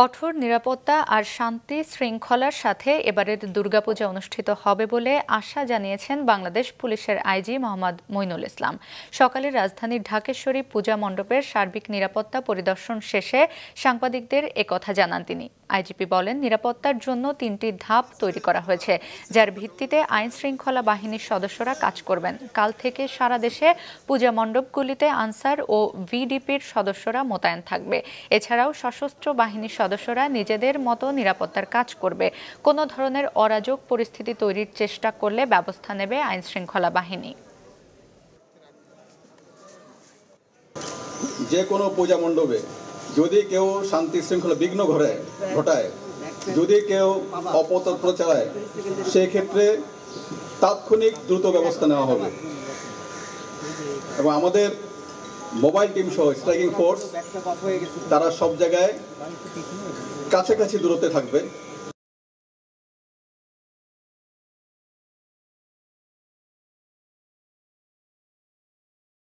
কঠোর নিরাপত্তা আর শান্তি শৃঙ্খলার সাথে এবারের দুর্গাপূজা অনুষ্ঠিত হবে বলে আশা জানিয়েছেন বাংলাদেশ পুলিশের আইজি মোহাম্মদ মইনুল ইসলাম। সকালে রাজধানীর ঢাকেশ্বরী পূজা মণ্ডপের সার্বিক নিরাপত্তা পরিদর্শন শেষে সাংবাদিকদের একথা জানান তিনি। আইজিপি বলেন, নিরাপত্তার জন্য ৩টি ধাপ তৈরি করা হয়েছে, যার ভিত্তিতে আইন শৃঙ্খলা বাহিনীর সদস্যরা কাজ করবেন। কাল থেকে সারা দেশে পূজা মণ্ডপগুলিতে আনসার ও ভিডিপির সদস্যরা মোতায়েন থাকবে। এছাড়াও সশস্ত্র বাহিনীর সদস্যরা নিজেদের মতো নিরাপত্তার কাজ করবে। কোনো ধরনের অরাজক পরিস্থিতি তৈরির চেষ্টা করলে ব্যবস্থা নেবে আইন শৃঙ্খলা বাহিনী। যে কোনো পূজা মণ্ডপে যদি কেউ শান্তি শৃঙ্খলা বিঘ্ন ঘটায়, যদি কেউ অপতৎপর চালায়, সেই ক্ষেত্রে তাৎক্ষণিক দ্রুত ব্যবস্থা নেওয়া হবে। এবং আমাদের মোবাইল টিম সহ স্ট্রাইকিং ফোর্স তারা সব জায়গায় কাছাকাছি দূরত্বে থাকবে।